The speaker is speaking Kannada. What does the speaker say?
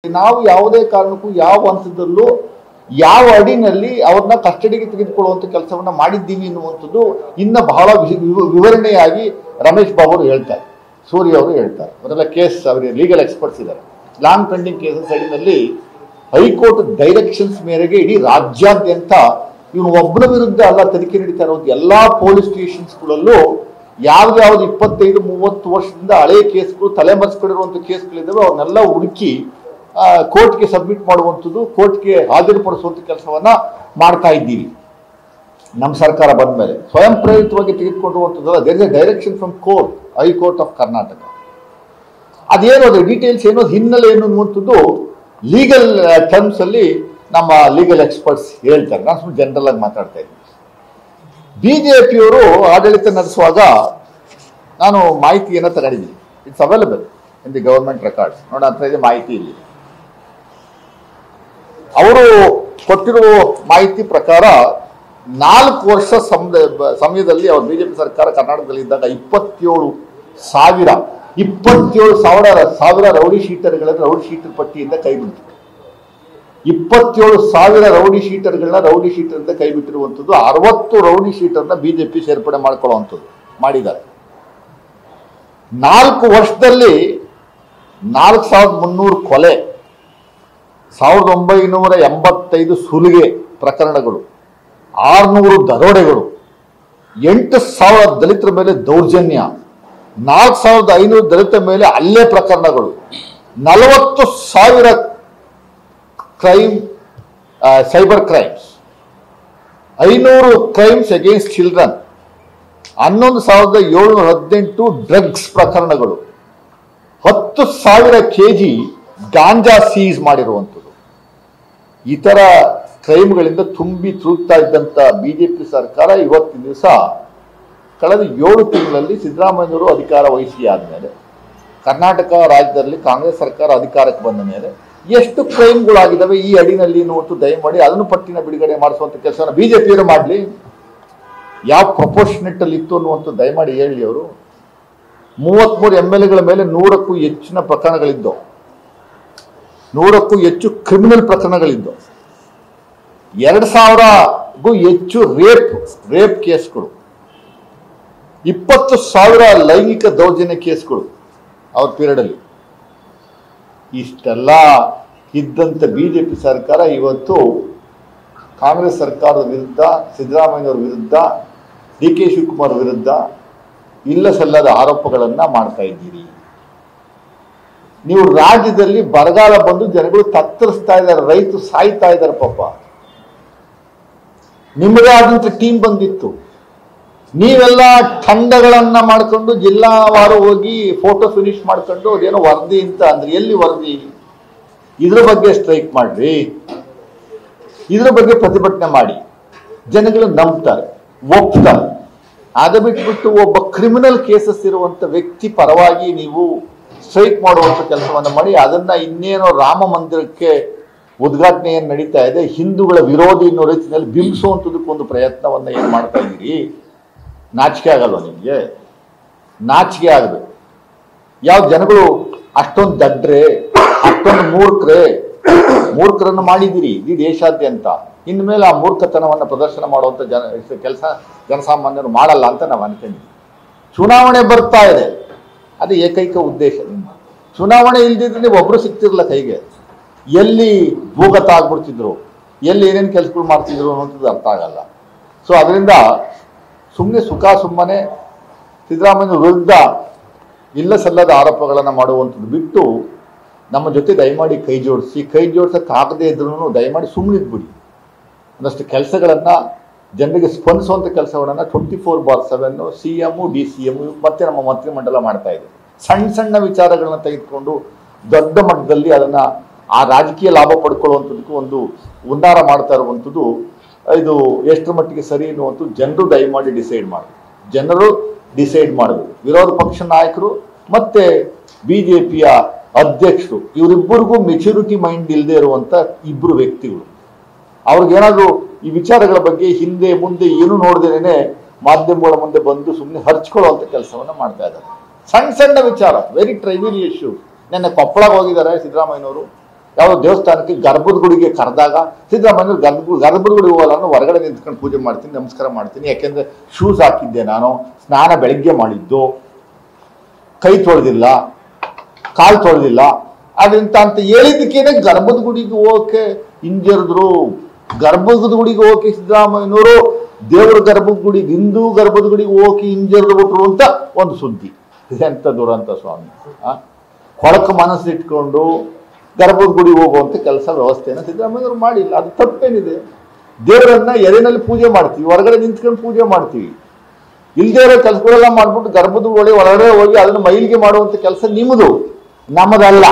ನಾವು ಯಾವುದೇ ಕಾರಣಕ್ಕೂ ಯಾವ ಹಂತದಲ್ಲೂ ಯಾವ ಅಡಿನಲ್ಲಿ ಅವ್ರನ್ನ ಕಸ್ಟಡಿಗೆ ತೆಗೆದುಕೊಳ್ಳುವಂತ ಕೆಲಸವನ್ನ ಮಾಡಿದ್ದೀವಿ ಎನ್ನುವಂಥದ್ದು ಇನ್ನ ಬಹಳ ವಿವರಣೆಯಾಗಿ ರಮೇಶ್ ಬಾಬು ಅವರು ಹೇಳ್ತಾರೆ, ಸೂರ್ಯ ಅವರು ಹೇಳ್ತಾರೆ. ಮೊದಲ ಕೇಸ್ ಅವರಿಗೆ ಲೀಗಲ್ ಎಕ್ಸ್ಪರ್ಟ್ಸ್ ಇದ್ದಾರೆ. ಲಾಂಗ್ ಪೆಂಡಿಂಗ್ ಕೇಸಸ್ ಅಡಿನಲ್ಲಿ ಹೈಕೋರ್ಟ್ ಡೈರೆಕ್ಷನ್ಸ್ ಮೇರೆಗೆ ಇಡೀ ರಾಜ್ಯಾದ್ಯಂತ ಇವನು ಒಬ್ಬನ ವಿರುದ್ಧ ಅಲ್ಲ ತನಿಖೆ ನಡೀತಾ ಇರೋದು. ಎಲ್ಲಾ ಪೊಲೀಸ್ ಸ್ಟೇಷನ್ಸ್ಗಳಲ್ಲೂ ಯಾವ್ದಾವ್ದು 25-30 ವರ್ಷದಿಂದ ಹಳೆಯ ಕೇಸ್ಗಳು ತಲೆಮರೆಸ್ಕೊಂಡಿರುವಂತ ಕೇಸ್ಗಳಿದ್ದಾವೆ ಅವನ್ನೆಲ್ಲ ಹುಡುಕಿ ಕೋರ್ಟ್ಗೆ ಸಬ್ಮಿಟ್ ಮಾಡುವಂಥದ್ದು, ಕೋರ್ಟ್ಗೆ ಹಾಜರುಪಡಿಸುವಂಥ ಕೆಲಸವನ್ನ ಮಾಡ್ತಾ ಇದ್ದೀವಿ. ನಮ್ಮ ಸರ್ಕಾರ ಬಂದ ಮೇಲೆ ಸ್ವಯಂ ಪ್ರೇರಿತವಾಗಿ ತೆಗೆದುಕೊಂಡಿರುವಂಥದ್ದಲ್ಲ. There is a direction from court, high court of Karnataka. ಅದೇನು ಅದು ಡೀಟೇಲ್ಸ್ ಏನು, ಹಿನ್ನೆಲೆ ಏನು ಅನ್ನುವಂಥದ್ದು ಲೀಗಲ್ ಟರ್ಮ್ಸ್ ಅಲ್ಲಿ ನಮ್ಮ ಲೀಗಲ್ ಎಕ್ಸ್ಪರ್ಟ್ಸ್ ಹೇಳ್ತಾರೆ. ನಾನು ಸುಮ್ಮನೆ ಜನರಲ್ ಆಗಿ ಮಾತಾಡ್ತಾ ಇದ್ದೀನಿ. ಬಿಜೆಪಿಯವರು ಆಡಳಿತ ನಡೆಸುವಾಗ ನಾನು ಮಾಹಿತಿಯನ್ನು ತಗೊಂಡಿದ್ದೀನಿ. It's available in the government records. ನೋಡ ಅಂತ ಇದೆ ಮಾಹಿತಿ ಇಲ್ಲಿ. ಅವರು ಕೊಟ್ಟಿರುವ ಮಾಹಿತಿ ಪ್ರಕಾರ 4 ವರ್ಷ ಸಮಯದಲ್ಲಿ ಅವರು ಬಿಜೆಪಿ ಸರ್ಕಾರ ಕರ್ನಾಟಕದಲ್ಲಿ ಇದ್ದಾಗ 27,000 ರೌಡಿ ಶೀಟರ್ಗಳನ್ನು ರೌಡಿ ಶೀಟರ್ ಪಟ್ಟಿಯಿಂದ ಕೈಬಿಟ್ಟು 27,000 ರೌಡಿ ಶೀಟರ್ಗಳನ್ನ ರೌಡಿ ಶೀಟರ್ನಿಂದ ಕೈಬಿಟ್ಟಿರುವಂಥದ್ದು. 60 ರೌಡಿ ಶೀಟರ್ನ ಬಿಜೆಪಿ ಸೇರ್ಪಡೆ ಮಾಡ್ಕೊಳ್ಳುವಂಥದ್ದು ಮಾಡಿದ್ದಾರೆ. 4 ವರ್ಷದಲ್ಲಿ 4,300 ಕೊಲೆ, 1985 ಸುಲಿಗೆ ಪ್ರಕರಣಗಳು, 600 ದರೋಡೆಗಳು, 8,000 ದಲಿತರ ಮೇಲೆ ದೌರ್ಜನ್ಯ, 4,500 ದಲಿತರ ಮೇಲೆ ಹಲ್ಲೆ ಪ್ರಕರಣಗಳು, 40,000 crime cyber crimes, 500 crimes against children, 11,718 drugs ಪ್ರಕರಣಗಳು, 10,000 kg ಗಾಂಜಾ ಸೀಸ್ ಮಾಡಿರುವಂಥದ್ದು. ಈ ತರ ಕ್ರೈಮ್ಗಳಿಂದ ತುಂಬಿ ತುಳುಕ್ತಾ ಇದ್ದಂತ ಬಿಜೆಪಿ ಸರ್ಕಾರ ಇವತ್ತಿನ ದಿವಸ ಕಳೆದ 7 ತಿಂಗಳಲ್ಲಿ ಸಿದ್ದರಾಮಯ್ಯವರು ಅಧಿಕಾರ ವಹಿಸಿ ಆದ್ಮೇಲೆ ಕರ್ನಾಟಕ ರಾಜ್ಯದಲ್ಲಿ ಕಾಂಗ್ರೆಸ್ ಸರ್ಕಾರ ಅಧಿಕಾರಕ್ಕೆ ಬಂದ ಮೇಲೆ ಎಷ್ಟು ಕ್ರೈಮ್ಗಳಾಗಿದ್ದಾವೆ ಈ ಅಡಿನಲ್ಲಿ ಅನ್ನುವಂಥ ದಯಮಾಡಿ ಅದನ್ನು ಪಟ್ಟಿನ ಬಿಡುಗಡೆ ಮಾಡಿಸುವಂತ ಕೆಲಸನ ಬಿಜೆಪಿಯವರು ಮಾಡಲಿ. ಯಾವ ಪ್ರಪೋರ್ಷನೇಟ್ ಅಲ್ಲಿ ಇತ್ತು ಅನ್ನುವಂಥ ದಯಮಾಡಿ ಹೇಳಿ. ಅವರು 33 MLAಗಳ ಮೇಲೆ 100ಕ್ಕೂ ಹೆಚ್ಚಿನ ಪ್ರಕರಣಗಳಿದ್ದವು, 100ಕ್ಕೂ ಹೆಚ್ಚು ಕ್ರಿಮಿನಲ್ ಪ್ರಕರಣಗಳಿದ್ದವು, 2,000ಗೂ ಹೆಚ್ಚು ರೇಪ್ ಕೇಸ್ಗಳು, 20,000 ಲೈಂಗಿಕ ದೌರ್ಜನ್ಯ ಕೇಸ್ಗಳು ಅವ್ರ ಪೀರಿಯಡ್ ಅಲ್ಲಿ. ಇಷ್ಟೆಲ್ಲ ಇದ್ದಂತ ಬಿಜೆಪಿ ಸರ್ಕಾರ ಇವತ್ತು ಕಾಂಗ್ರೆಸ್ ಸರ್ಕಾರದ ವಿರುದ್ಧ, ಸಿದ್ದರಾಮಯ್ಯನವರ ವಿರುದ್ಧ, DK ಶಿವಕುಮಾರ್ ವಿರುದ್ಧ ಇಲ್ಲ ಸಲ್ಲದ ಆರೋಪಗಳನ್ನ ಮಾಡ್ತಾ ಇದ್ದೀರಿ. ನೀವು ರಾಜ್ಯದಲ್ಲಿ ಬರಗಾಲ ಬಂದು ಜನಗಳು ತತ್ತರಿಸ್ತಾ ಇದ್ದಾರೆ, ರೈತರು ಸಾಯ್ತಾ ಇದ್ದಾರೆ. ಪಾಪ ನಿಮ್ಮದೇ ಆದಂತ ಟೀಮ್ ಬಂದಿತ್ತು. ನೀವೆಲ್ಲ ತಂಡಗಳನ್ನ ಮಾಡ್ಕೊಂಡು ಜಿಲ್ಲಾವಾರು ಹೋಗಿ ಫೋಟೋ ಫಿನಿಶ್ ಮಾಡ್ಕೊಂಡು ಅದೇನೋ ವರದಿ ಅಂತ ಅಂದ್ರೆ ಎಲ್ಲಿ ವರದಿ? ಇದ್ರ ಬಗ್ಗೆ ಸ್ಟ್ರೈಕ್ ಮಾಡ್ರಿ, ಇದ್ರ ಬಗ್ಗೆ ಪ್ರತಿಭಟನೆ ಮಾಡಿ, ಜನಗಳು ನಂಬ್ತಾರೆ, ಒಪ್ತಾರೆ. ಅದು ಬಿಟ್ಬಿಟ್ಟು ಒಬ್ಬ ಕ್ರಿಮಿನಲ್ ಕೇಸಸ್ ಇರುವಂತ ವ್ಯಕ್ತಿ ಪರವಾಗಿ ನೀವು ಸ್ಟ್ರೈಕ್ ಮಾಡುವಂತ ಕೆಲಸವನ್ನ ಮಾಡಿ ಅದನ್ನ ಇನ್ನೇನೋ ರಾಮ ಮಂದಿರಕ್ಕೆ ಉದ್ಘಾಟನೆ ಏನ್ ನಡೀತಾ ಇದೆ ಹಿಂದೂಗಳ ವಿರೋಧಿ ಅನ್ನೋ ರೀತಿಯಲ್ಲಿ ಬಿಂಬಿಸುವಂತದಕ್ಕೊಂದು ಪ್ರಯತ್ನವನ್ನ ಏನ್ ಮಾಡ್ತಾ ಇದ್ದೀರಿ? ನಾಚಿಕೆ ಆಗಲ್ವ ನಿಮ್ಗೆ? ನಾಚಿಕೆ ಆಗಬೇಕು. ಯಾವ ಜನಗಳು ಅಷ್ಟೊಂದು ದಡ್ರೆ, ಅಷ್ಟೊಂದು ಮೂರ್ಖರನ್ನು ಮಾಡಿದಿರಿ ಇಡೀ ದೇಶಾದ್ಯಂತ. ಇನ್ಮೇಲೆ ಆ ಮೂರ್ಖತನವನ್ನು ಪ್ರದರ್ಶನ ಮಾಡುವಂತ ಕೆಲಸ ಜನಸಾಮಾನ್ಯರು ಮಾಡಲ್ಲ ಅಂತ ನಾವು ಅನ್ಕೊಂಡಿದ್ವಿ. ಚುನಾವಣೆ ಬರ್ತಾ ಇದೆ, ಅದು ಏಕೈಕ ಉದ್ದೇಶ. ಚುನಾವಣೆ ಇಲ್ದಿದ್ರೆ ನೀವು ಒಬ್ರು ಸಿಗ್ತಿರ್ಲ ಕೈಗೆ. ಎಲ್ಲಿ ಭೂಗತ ಆಗ್ಬಿಡ್ತಿದ್ರು, ಎಲ್ಲಿ ಏನೇನು ಕೆಲಸಗಳು ಮಾಡ್ತಿದ್ರು ಅನ್ನೋಂಥದ್ದು ಅರ್ಥ ಆಗಲ್ಲ. ಸೊ ಅದರಿಂದ ಸುಮ್ಮನೆ ಸಿದ್ದರಾಮಯ್ಯ ವಿರುದ್ಧ ಇಲ್ಲ ಸಲ್ಲದ ಆರೋಪಗಳನ್ನು ಮಾಡುವಂಥದ್ದು ಬಿಟ್ಟು ನಮ್ಮ ಜೊತೆ ದಯಮಾಡಿ ಕೈ ಜೋಡಿಸಕ್ಕಾಗದೇ ಇದ್ರೂ ದಯಮಾಡಿ ಸುಮ್ಮನಿದ್ಬಿಡಿ. ಒಂದಷ್ಟು ಕೆಲಸಗಳನ್ನ ಜನರಿಗೆ ಸ್ಪಂದಿಸುವಂಥ ಕೆಲಸಗಳನ್ನ 24/7 CM DCM ಮತ್ತೆ ನಮ್ಮ ಮಂತ್ರಿಮಂಡಲ ಮಾಡ್ತಾ ಇದೆ. ಸಣ್ಣ ವಿಚಾರಗಳನ್ನ ತೆಗೆದುಕೊಂಡು ದೊಡ್ಡ ಮಟ್ಟದಲ್ಲಿ ಅದನ್ನ ಆ ರಾಜಕೀಯ ಲಾಭ ಪಡ್ಕೊಳ್ಳುವಂಥದ್ದಕ್ಕೂ ಒಂದು ಉನ್ನಾರ ಮಾಡ್ತಾ ಇರುವಂಥದ್ದು ಇದು ಎಷ್ಟರ ಮಟ್ಟಿಗೆ ಸರಿ ಅನ್ನುವಂಥದ್ದು ಜನರು ದಯಮಾಡಿ ಡಿಸೈಡ್ ಮಾಡಬೇಕು. ವಿರೋಧ ಪಕ್ಷ ನಾಯಕರು ಮತ್ತೆ ಬಿಜೆಪಿಯ ಅಧ್ಯಕ್ಷರು ಇವರಿಬ್ಬರಿಗೂ ಮೆಚುರಿಟಿ ಮೈಂಡ್ ಇಲ್ಲದೆ ಇರುವಂತ ಇಬ್ಬರು ವ್ಯಕ್ತಿಗಳು. ಅವ್ರಿಗೇನಾದ್ರು ಈ ವಿಚಾರಗಳ ಬಗ್ಗೆ ಹಿಂದೆ ಮುಂದೆ ಏನು ನೋಡದೇನೆ ಮಾಧ್ಯಮಗಳ ಮುಂದೆ ಬಂದು ಸುಮ್ಮನೆ ಹರ್ಚ್ಕೊಳ್ಳುವಂತ ಕೆಲಸವನ್ನ ಮಾಡ್ತಾ ಇದ್ದಾರೆ. ಸಣ್ಣ ವಿಚಾರ, ವೆರಿ ಟ್ರೈವಿಯಲ್ ಇಶ್ಯೂ. ನೆನ್ನೆ ಕೊಪ್ಪಳಕ್ಕೆ ಹೋಗಿದ್ದಾರೆ ಸಿದ್ದರಾಮಯ್ಯನವರು, ಯಾವ ದೇವಸ್ಥಾನಕ್ಕೆ ಗರ್ಭದ ಗುಡಿಗೆ ಕರೆದಾಗ ಸಿದ್ದರಾಮಯ್ಯ ಗರ್ಭದ ಗುಡಿಗೆ ಹೋಗಲ್ಲ, ನಾನು ಹೊರಗಡೆ ನಿಂತ್ಕೊಂಡು ಪೂಜೆ ಮಾಡ್ತೀನಿ, ನಮಸ್ಕಾರ ಮಾಡ್ತೀನಿ. ಯಾಕೆಂದ್ರೆ ಶೂಸ್ ಹಾಕಿದ್ದೆ, ನಾನು ಸ್ನಾನ ಬೆಳಗ್ಗೆ ಮಾಡಿದ್ದು, ಕೈ ತೊಳೆದಿಲ್ಲ, ಕಾಲು ತೊಳೆದಿಲ್ಲ, ಅದಂತ ಅಂತ ಹೇಳಿದ್ದಕ್ಕೇನೆ ಗರ್ಭದ ಗುಡಿಗೆ ಹೋಗಕ್ಕೆ ಹಿಂಜರಿದ್ರು. ಗರ್ಭದ ಗುಡಿಗೆ ಹೋಗಕ್ಕೆ ಸಿದ್ದರಾಮಯ್ಯನವರು ದೇವರ ಗರ್ಭದ ಗುಡಿ, ಹಿಂದೂ ಗರ್ಭದ ಗುಡಿಗೆ ಹೋಗಿ ಹಿಂಜರಿದು ಬಿಟ್ರು ಅಂತ ಒಂದು ಸುದ್ದಿ. ಎಂತ ದುರಂತ ಸ್ವಾಮಿ. ಕೊಳಕು ಮನಸ್ಸಿಟ್ಕೊಂಡು ಗರ್ಭದ ಗುಡಿಗೆ ಹೋಗುವಂತ ಕೆಲಸ ವ್ಯವಸ್ಥೆಯನ್ನು ಸಿದ್ದರಾಮಯ್ಯವರು ಮಾಡಿಲ್ಲ. ಅದು ತಪ್ಪೇನಿದೆ? ದೇವರನ್ನ ಎರೆನಲ್ಲಿ ಪೂಜೆ ಮಾಡ್ತೀವಿ, ಹೊರಗಡೆ ನಿಂತ್ಕೊಂಡು ಪೂಜೆ ಮಾಡ್ತೀವಿ. ಇಲ್ದೇ ಇರೋ ಕೆಲಸಗಳೆಲ್ಲ ಮಾಡ್ಬಿಟ್ಟು ಗರ್ಭದ ಒಳಗಡೆ ಹೋಗಿ ಅದನ್ನು ಮೈಲಿಗೆ ಮಾಡುವಂತ ಕೆಲಸ ನಿಮ್ಮದು, ನಮ್ಮದಲ್ಲ.